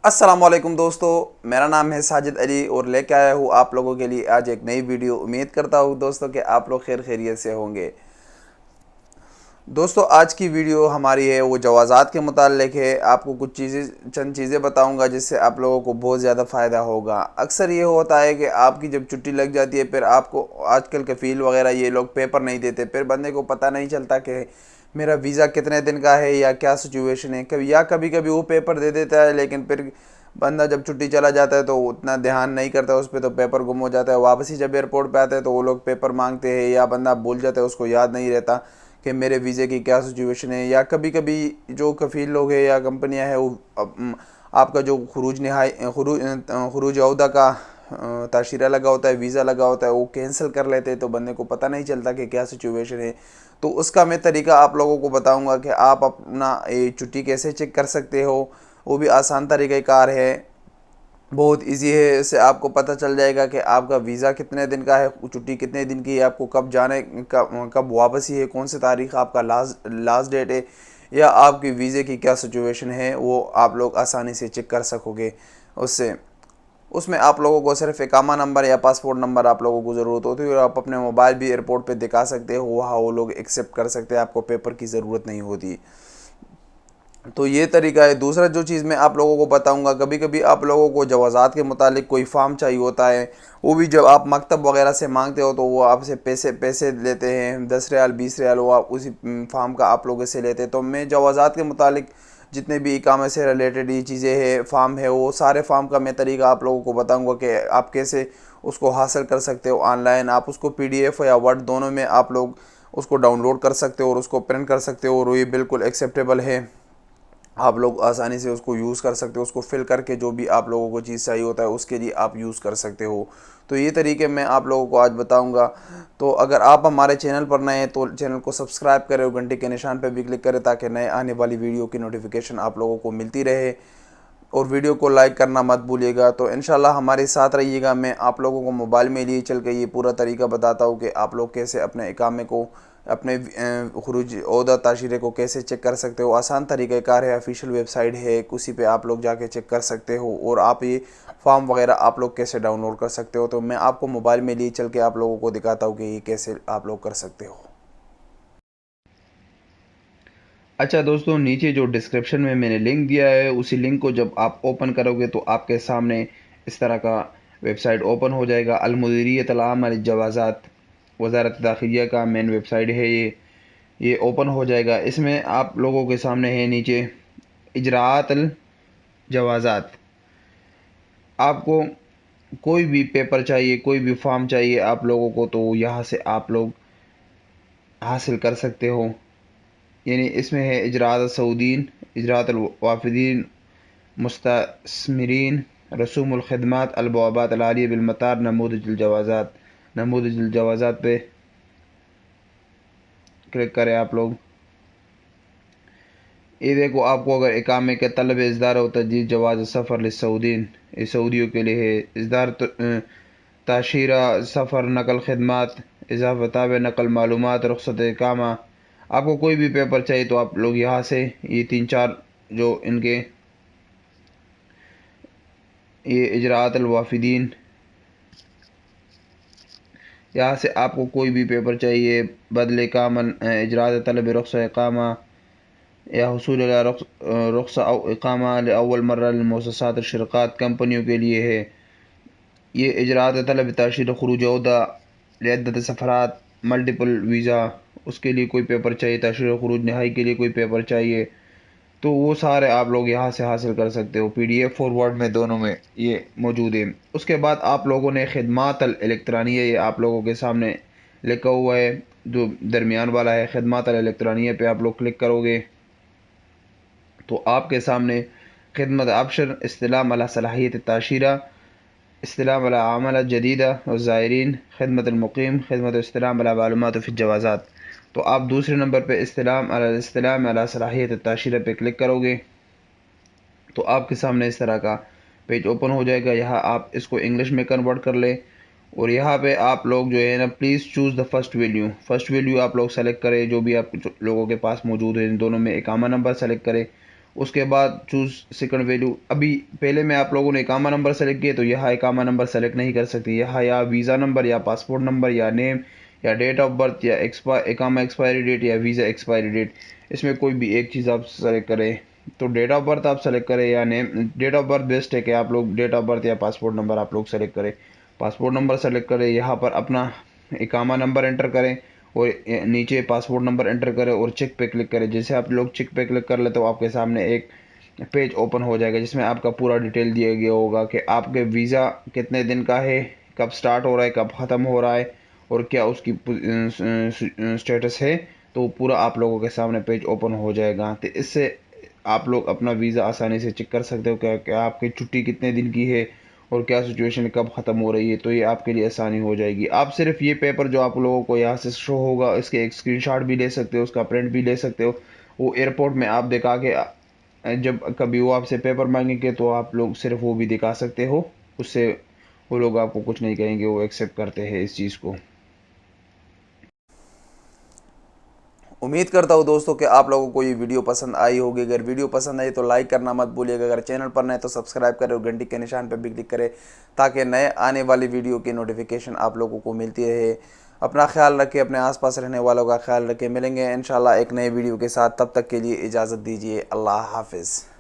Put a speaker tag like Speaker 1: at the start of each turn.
Speaker 1: अस्सलामुअलैकुम दोस्तों, मेरा नाम है साजिद अली और लेके आया हूँ आप लोगों के लिए आज एक नई वीडियो। उम्मीद करता हूँ दोस्तों कि आप लोग खैर खैरियत से होंगे। दोस्तों आज की वीडियो हमारी है वो जवाज़ात के मुताल्लिक है। आपको कुछ चंद चीज़ें बताऊंगा जिससे आप लोगों को बहुत ज़्यादा फ़ायदा होगा। अक्सर ये होता है कि आपकी जब छुट्टी लग जाती है फिर आपको आजकल कफ़ील वगैरह ये लोग पेपर नहीं देते, फिर बंदे को पता नहीं चलता कि मेरा वीज़ा कितने दिन का है या क्या सिचुएशन है। कभी कभी वो पेपर दे देता है, लेकिन फिर बंदा जब छुट्टी चला जाता है तो उतना ध्यान नहीं करता उस पर, तो पेपर गुम हो जाता है। वापस ही जब एयरपोर्ट पे आता है तो वो लोग पेपर मांगते हैं या बंदा भूल जाता है, उसको याद नहीं रहता कि मेरे वीज़े की क्या सिचुएशन है। या कभी कभी जो कफ़ील लोग हैं या कंपनियां हैं वो आपका जो खरूज अहदा का ताशीरा लगा होता है, वीज़ा लगा होता है, वो कैंसिल कर लेते हैं, तो बंदे को पता नहीं चलता कि क्या सिचुएशन है। तो उसका मैं तरीका आप लोगों को बताऊंगा कि आप अपना ये छुट्टी कैसे चेक कर सकते हो। वो भी आसान तरीक़ाकार है, बहुत इजी है। इससे आपको पता चल जाएगा कि आपका वीज़ा कितने दिन का है, छुट्टी कितने दिन की है, आपको कब जाने कब वापसी है, कौन सी तारीख आपका लास्ट डेट है, या आपकी वीज़े की क्या सिचुएशन है, वो आप लोग आसानी से चेक कर सकोगे उससे। उसमें आप लोगों को सिर्फ इकामा नंबर या पासपोर्ट नंबर आप लोगों को ज़रूरत होती है, और आप अपने मोबाइल भी एयरपोर्ट पे दिखा सकते हो, वहाँ वो लोग एक्सेप्ट कर सकते हैं, आपको पेपर की ज़रूरत नहीं होती। तो ये तरीका है। दूसरा जो चीज़ मैं आप लोगों को बताऊंगा, कभी कभी आप लोगों को जवाज़ात के मुतालिक कोई फार्म चाहिए होता है, वो भी जब आप मकतब वगैरह से मांगते हो तो वो आपसे पैसे पैसे लेते हैं, 10 रियाल 20 रियाल, वो आप उसी फार्म का आप लोगों से लेते हैं। तो मैं जवाज़ात के मुतालिक जितने भी इकामे से रिलेटेड ये चीज़ें हैं, फार्म है, वो सारे फार्म का मैं तरीका आप लोगों को बताऊँगा कि आप कैसे उसको हासिल कर सकते हो ऑनलाइन। आप उसको PDF या वर्ड दोनों में आप लोग उसको डाउनलोड कर सकते हो और उसको प्रिंट कर सकते हो, और ये बिल्कुल एक्सेप्टेबल है। आप लोग आसानी से उसको यूज़ कर सकते हो, उसको फिल करके जो भी आप लोगों को चीज़ चाहिए होता है उसके लिए आप यूज़ कर सकते हो। तो ये तरीके मैं आप लोगों को आज बताऊंगा। तो अगर आप हमारे चैनल पर नए हैं तो चैनल को सब्सक्राइब करें और घंटे के निशान पर भी क्लिक करें, ताकि नए आने वाली वीडियो की नोटिफिकेशन आप लोगों को मिलती रहे। और वीडियो को लाइक करना मत भूलिएगा। तो इंशाल्लाह हमारे साथ रहिएगा। मैं आप लोगों को मोबाइल में लिए चल के ये पूरा तरीका बताता हूँ कि आप लोग कैसे अपने इकामे को, अपने खरूज ओहदा ताशीरे को कैसे चेक कर सकते हो। आसान तरीक़ाकार है, ऑफिशियल वेबसाइट है, उसी पे आप लोग जाके चेक कर सकते हो। और आप ये फॉर्म वगैरह आप लोग कैसे डाउनलोड कर सकते हो, तो मैं आपको मोबाइल में लिए चल के आप लोगों को दिखाता हूँ कि ये कैसे आप लोग कर सकते हो।
Speaker 2: अच्छा दोस्तों, नीचे जो डिस्क्रिप्शन में मैंने लिंक दिया है उसी लिंक को जब आप ओपन करोगे तो आपके सामने इस तरह का वेबसाइट ओपन हो जाएगा। अलमुदीरियत आम जवाज़ात, वज़ारत दाखिलिया का मेन वेबसाइट है ये ओपन हो जाएगा। इसमें आप लोगों के सामने है नीचे इजरात अल जवाज़ात। आपको कोई भी पेपर चाहिए, कोई भी फॉर्म चाहिए आप लोगों को, तो यहाँ से आप लोग हासिल कर सकते हो। यानी इसमें है इजरात सऊदीन, इजरात वाफिदीन, मुस्तस्मिरीन, रसूमुल खिदमात, अलबवाबात अलालिया बिलमतार, नमूदजुल जवाज़ात पे क्लिक करें आप लोग। ये देखो, आपको अगर इकामे के तलब इज़दार हो तजदीद जवाज़ सफ़र लिस्सऊदीन, ये सऊदियों के लिए है। इज़दार ताशीरा सफ़र नकल खदमात इजाफ़ा ताब नकल मालूमात रुख़सत इकामा। आपको कोई भी पेपर चाहिए तो आप लोग यहाँ से ये 3-4 जो इनके ये इजरात अलवाफिदीन, यहाँ से आपको कोई भी पेपर चाहिए, बदले कामन इजरात तलब रुख़्स इकामा या हसूल रुख़्स इकामा अव्वल मर्रा लिलमुअस्ससात अश-शरक़ात, कंपनियों के लिए है। ये इजरात तलब ताशीर खुरूज अहदा लिअद्दत सफ़रात मल्टीपल वीज़ा, उसके लिए कोई पेपर चाहिए, ताशीर खुरूज नहाई के लिए कोई पेपर चाहिए, तो वो सारे आप लोग यहाँ से हासिल कर सकते हो। PDF और वर्ड में दोनों में ये मौजूद है। उसके बाद आप लोगों ने खिदमात अल इलेक्ट्रानिया, ये आप लोगों के सामने लिखा हुआ है जो दरमियान वाला है, खिदमात अल इलेक्ट्रानिया पे आप लोग क्लिक करोगे तो आपके सामने खिदमत ऑप्शन इस्तिलाम अला सलाहियत ताशीरा, इस्तिलाम अला आमला जदीदा और ज़ायरीन, खिदमतुल-मुक़ीम, खिदमत इस्तिलाम अला मालूमात फ़ी जवाज़ात। तो आप दूसरे नंबर पे इस्तिलाम अला सलाहियत ताशीरा पे क्लिक करोगे तो आपके सामने इस तरह का पेज ओपन हो जाएगा। यहाँ आप इसको इंग्लिश में कन्वर्ट कर लें, और यहाँ पे आप लोग जो है ना, please choose the first value आप लोग सेलेक्ट करें जो भी आप लोगों के पास मौजूद है। इन दोनों में इकामा नंबर सेलेक्ट करें उसके बाद चूज़ सेकंड वैल्यू। अभी पहले में आप लोगों ने इकामा नंबर सेलेक्ट किए, तो यहाँ इकामा नंबर सेलेक्ट नहीं कर सकते। यहाँ या वीज़ा नंबर या पासपोर्ट नंबर या नेम या डेट ऑफ बर्थ या इकामा एक्सपायरी डेट या वीज़ा एक्सपायरी डेट, इसमें कोई भी एक चीज़ आप सेलेक्ट करें। तो डेट ऑफ बर्थ आप सेलेक्ट करें या name. Date of birth best है कि आप लोग डेट ऑफ बर्थ या पासपोर्ट नंबर आप लोग सेलेक्ट करें। पासपोर्ट नंबर सेलेक्ट करें, यहाँ पर अपना इकामा नंबर एंटर करें और नीचे पासपोर्ट नंबर एंटर करें और चेक पे क्लिक करें। जैसे आप लोग चेक पे क्लिक कर ले तो आपके सामने एक पेज ओपन हो जाएगा जिसमें आपका पूरा डिटेल दिया गया होगा कि आपके वीज़ा कितने दिन का है, कब स्टार्ट हो रहा है, कब ख़त्म हो रहा है और क्या उसकी स्टेटस है। तो पूरा आप लोगों के सामने पेज ओपन हो जाएगा। तो इससे आप लोग अपना वीज़ा आसानी से चेक कर सकते हो क्या आपकी छुट्टी कितने दिन की है और क्या सिचुएशन कब ख़त्म हो रही है। तो ये आपके लिए आसानी हो जाएगी। आप सिर्फ ये पेपर जो आप लोगों को यहाँ से शो होगा इसके एक स्क्रीनशॉट भी ले सकते हो, उसका प्रिंट भी ले सकते हो। वो एयरपोर्ट में आप दिखा के जब कभी वो आपसे पेपर मांगेंगे तो आप लोग सिर्फ वो भी दिखा सकते हो। उससे वो लोग आपको कुछ नहीं कहेंगे, वो एक्सेप्ट करते हैं इस चीज़ को।
Speaker 1: उम्मीद करता हूँ दोस्तों कि आप लोगों को ये वीडियो पसंद आई होगी। अगर वीडियो पसंद आई तो लाइक करना मत भूलिएगा। अगर चैनल पर नए तो सब्सक्राइब करें और घंटी के निशान पर भी क्लिक करें ताकि नए आने वाली वीडियो की नोटिफिकेशन आप लोगों को मिलती रहे। अपना ख्याल रखें, अपने आसपास रहने वालों का ख्याल रखें। मिलेंगे इंशाल्लाह एक नए वीडियो के साथ, तब तक के लिए इजाज़त दीजिए। अल्लाह हाफिज़।